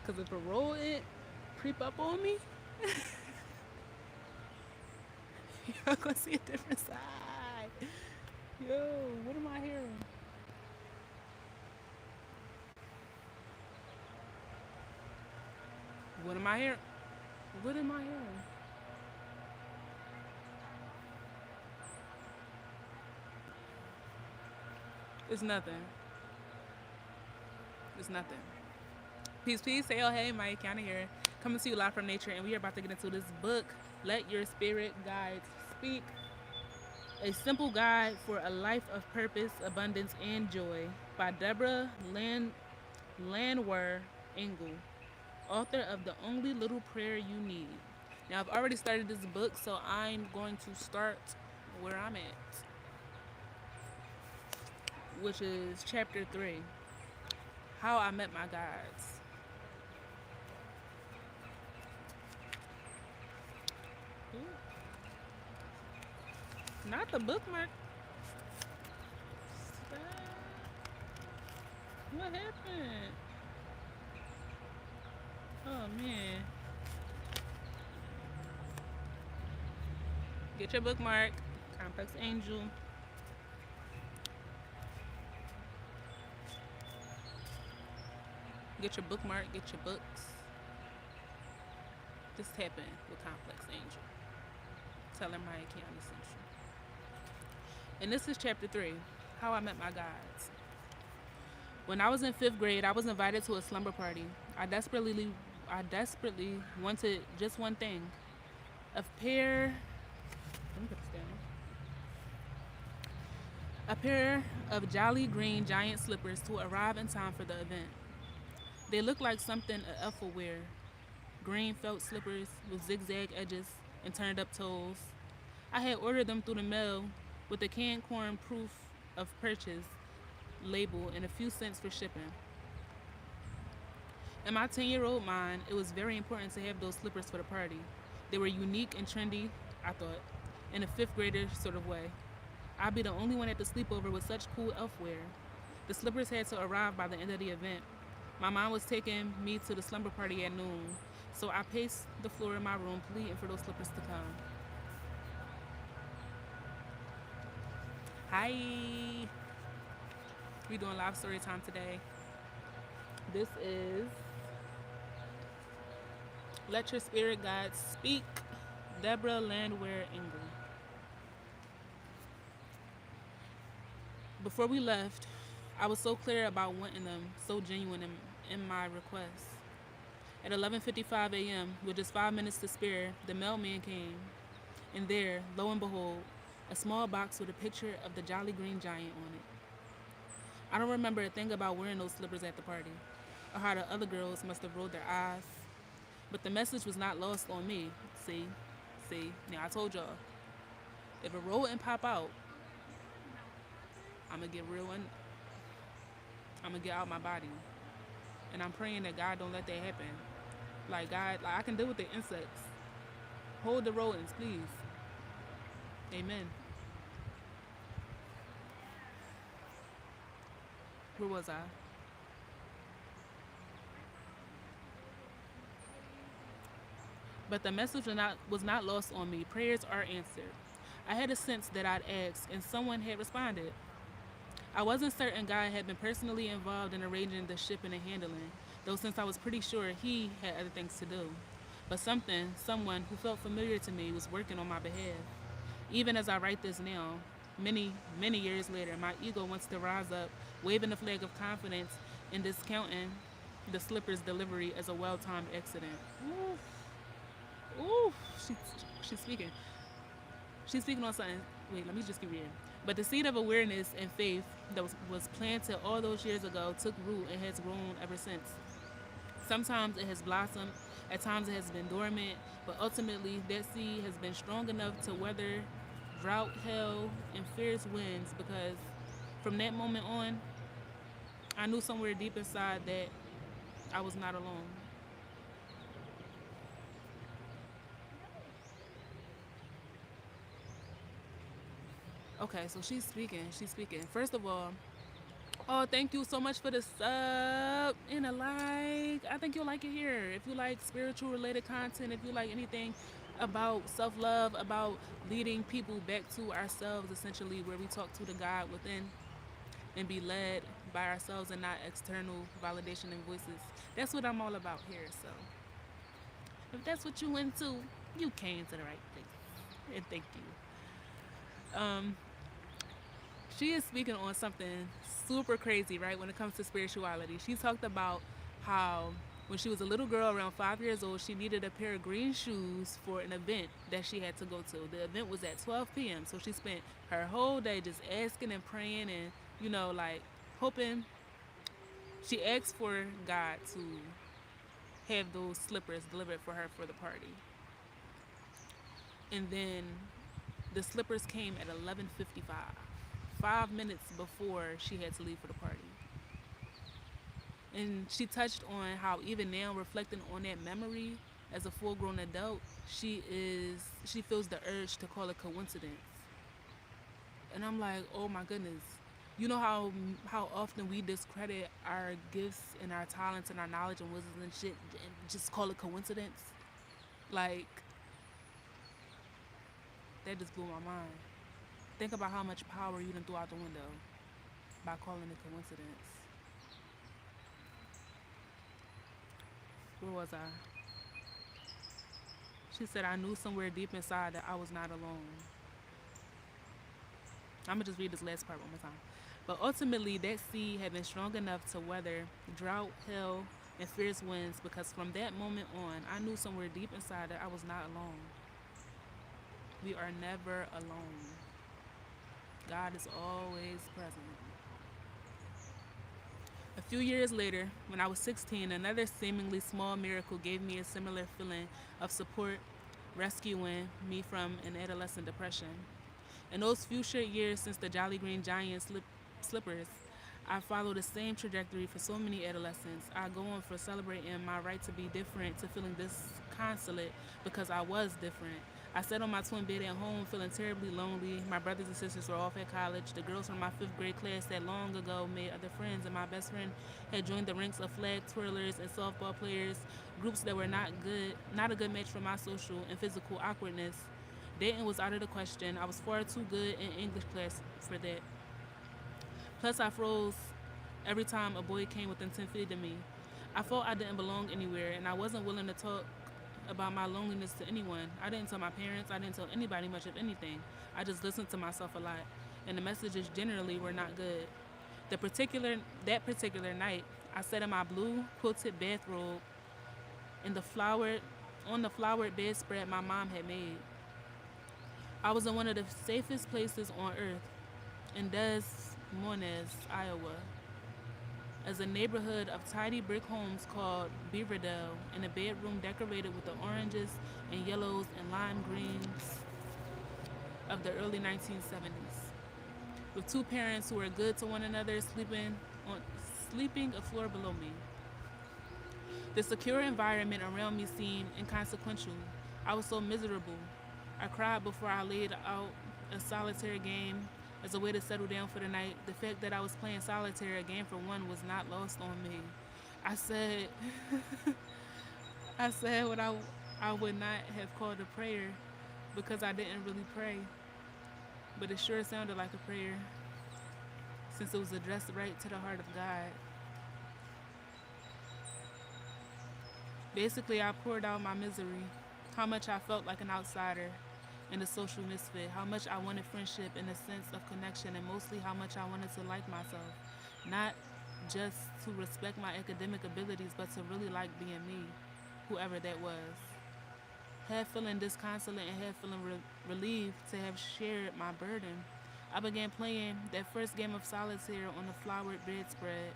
Because if a rodent creep up on me, you're going to see a different side. Yo, what am I hearing? What am I hearing? What am I hearing? It's nothing. It's nothing. Peace, peace. Say, oh, hey, Mike, County here. Coming to you live from nature, and we are about to get into this book, Let Your Spirit Guides Speak. A Simple Guide for a Life of Purpose, Abundance, and Joy by Debra Landwehr Engel, author of The Only Little Prayer You Need. Now, I've already started this book, so I'm going to start where I'm at, which is chapter 3, How I Met My Guides. Not the bookmark. What happened? Oh man. Get your bookmark. Complex Angel. Get your bookmark. Get your books. Just tap in with Complex Angel. Tell her Maya County Central. And this is chapter 3, How I Met My Guides. When I was in 5th grade, I was invited to a slumber party. I desperately wanted just one thing. A pair let me put this down. A pair of jolly green giant slippers to arrive in time for the event. They looked like something an elf would wear. Green felt slippers with zigzag edges and turned up toes. I had ordered them through the mail with a canned corn proof of purchase label and a few cents for shipping. In my 10-year-old mind, it was very important to have those slippers for the party. They were unique and trendy, I thought, in a 5th grader sort of way. I'd be the only one at the sleepover with such cool elf wear. The slippers had to arrive by the end of the event. My mom was taking me to the slumber party at noon, so I paced the floor in my room pleading for those slippers to come. Hi! We doing live story time today. This is Let Your Spirit Guide Speak, Debra Landwehr Engel. Before we left, I was so clear about wanting them, so genuine in my request. At 11:55 a.m., with just 5 minutes to spare, the mailman came, and there, lo and behold, a small box with a picture of the Jolly Green Giant on it. I don't remember a thing about wearing those slippers at the party, or how the other girls must have rolled their eyes, but the message was not lost on me. See, now I told y'all, if a rodent pop out, I'm gonna get out my body, and I'm praying that God don't let that happen. Like God, like I can deal with the insects. Hold the rodents, please. Amen. Where was I? But the message was not lost on me. Prayers are answered. I had a sense that I'd asked, and someone had responded. I wasn't certain God had been personally involved in arranging the shipping and handling, though since I was pretty sure he had other things to do. But someone who felt familiar to me was working on my behalf. Even as I write this now, many, many years later, my ego wants to rise up, waving the flag of confidence and discounting the slipper's delivery as a well-timed accident. Ooh, she's speaking. She's speaking on something. Wait, let me just keep reading. But the seed of awareness and faith that was planted all those years ago took root and has grown ever since. Sometimes it has blossomed, at times it has been dormant, but ultimately that seed has been strong enough to weather drought, hail, and fierce winds, because from that moment on, I knew somewhere deep inside that I was not alone. Okay, so she's speaking. First of all, Oh, thank you so much for the sub and a like. I think you'll like it here. If you like spiritual related content, if you like anything about self love, about leading people back to ourselves, essentially, where we talk to the God within and be led by ourselves and not external validation and voices. That's what I'm all about here. So if that's what you into, you came to the right place. And thank you. Um, she is speaking on something super crazy, right? When it comes to spirituality, she talked about how when she was a little girl, around 5 years old, she needed a pair of green shoes for an event that she had to go to. The event was at 12 p.m., so she spent her whole day just asking and praying and, like hoping. She asked for God to have those slippers delivered for her for the party. And then the slippers came at 11:55, 5 minutes before she had to leave for the party. And she touched on how even now, reflecting on that memory as a full-grown adult, she feels the urge to call it coincidence. And I'm like, oh my goodness. You know how often we discredit our gifts and our talents and our knowledge and wisdom and shit and just call it coincidence? Like, that just blew my mind. Think about how much power you done threw out the window by calling it coincidence. Where was I? She said, I knew somewhere deep inside that I was not alone. I'm going to just read this last part one more time. But ultimately, that seed had been strong enough to weather drought, hail, and fierce winds, because from that moment on, I knew somewhere deep inside that I was not alone. We are never alone. God is always present. A few years later, when I was 16, another seemingly small miracle gave me a similar feeling of support, rescuing me from an adolescent depression. In those few short years since the Jolly Green Giant slippers, I followed the same trajectory for so many adolescents. I go on for celebrating my right to be different, to feeling disconsolate because I was different. I sat on my twin bed at home feeling terribly lonely. My brothers and sisters were off at college. The girls from my fifth grade class that long ago made other friends, and my best friend had joined the ranks of flag twirlers and softball players, groups that were not a good match for my social and physical awkwardness. Dating was out of the question. I was far too good in English class for that. Plus, I froze every time a boy came within 10 feet of me. I felt I didn't belong anywhere, and I wasn't willing to talk about my loneliness to anyone. I didn't tell my parents. I didn't tell anybody much of anything. I just listened to myself a lot, and the messages generally were not good. That particular night, I sat in my blue quilted bathrobe in on the flowered bedspread my mom had made. I was in one of the safest places on earth, in Des Moines, Iowa, as a neighborhood of tidy brick homes called Beaverdale, in a bedroom decorated with the oranges and yellows and lime greens of the early 1970s, with two parents who were good to one another sleeping a floor below me. The secure environment around me seemed inconsequential. I was so miserable. I cried before I laid out a solitaire game as a way to settle down for the night. The fact that I was playing solitaire, a game for one, was not lost on me. I said, I said what I would not have called a prayer because I didn't really pray, but it sure sounded like a prayer since it was addressed right to the heart of God. Basically, I poured out my misery, how much I felt like an outsider and a social misfit, how much I wanted friendship and a sense of connection, and mostly how much I wanted to like myself. Not just to respect my academic abilities, but to really like being me, whoever that was. Half feeling disconsolate and half feeling relieved to have shared my burden, I began playing that first game of solitaire on the flowered bedspread.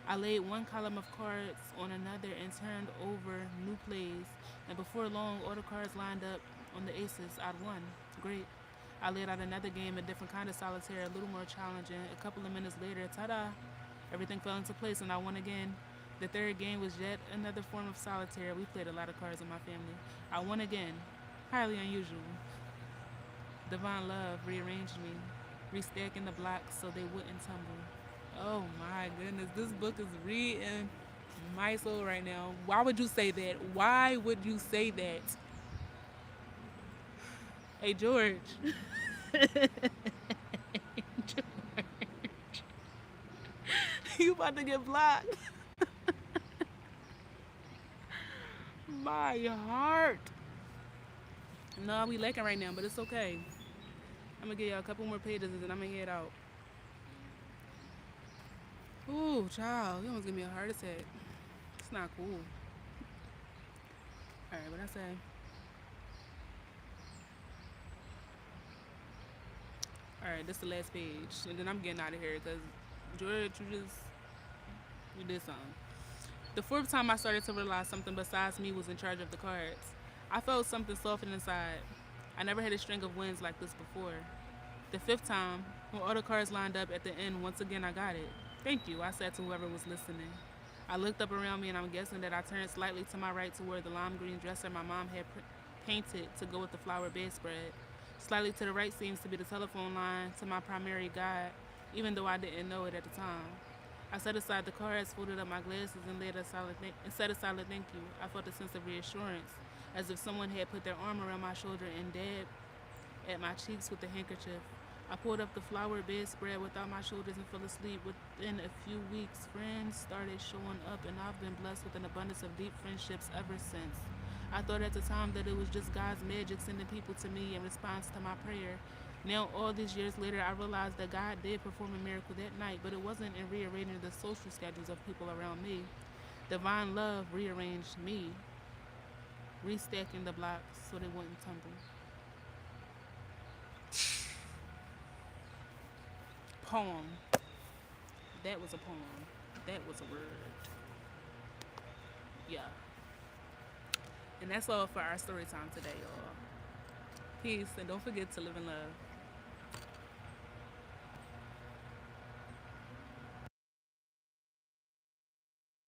I laid one column of cards on another and turned over new plays, and before long, all the cards lined up on the aces. I'd won. Great. I laid out another game, a different kind of solitaire, a little more challenging. A couple of minutes later, ta-da, everything fell into place and I won again. The third game was yet another form of solitaire. We played a lot of cards in my family. I won again. Highly unusual. Divine love rearranged me, restacking the blocks so they wouldn't tumble. Oh my goodness, this book is reading my soul right now. Why would you say that? Why would you say that? Hey, George. You about to get blocked. My heart. No, we lacking right now, but it's okay. I'm gonna give y'all a couple more pages and then I'm gonna head out. Ooh, child, you almost give me a heart attack. It's not cool. Alright, what I say? Alright, this is the last page. And then I'm getting out of here because George, you did something. The fourth time I started to realize something besides me was in charge of the cards. I felt something soften inside. I never had a string of wins like this before. The fifth time, when all the cards lined up at the end, once again I got it. Thank you, I said to whoever was listening. I looked up around me and I'm guessing that I turned slightly to my right toward the lime green dresser my mom had painted to go with the flower bedspread. Slightly to the right seems to be the telephone line to my primary guide, even though I didn't know it at the time. I set aside the cards, folded up my glasses, and said a silent thank you. I felt a sense of reassurance, as if someone had put their arm around my shoulder and dabbed at my cheeks with a handkerchief. I pulled up the flower bedspread without my shoulders and fell asleep. Within a few weeks, friends started showing up, and I've been blessed with an abundance of deep friendships ever since. I thought at the time that it was just God's magic sending people to me in response to my prayer. Now, all these years later, I realized that God did perform a miracle that night, but it wasn't in rearranging the social schedules of people around me. Divine love rearranged me, restacking the blocks so they wouldn't tumble. Poem. That was a poem. That was a word. Yeah. And that's all for our story time today, y'all. Peace, and don't forget to live in love.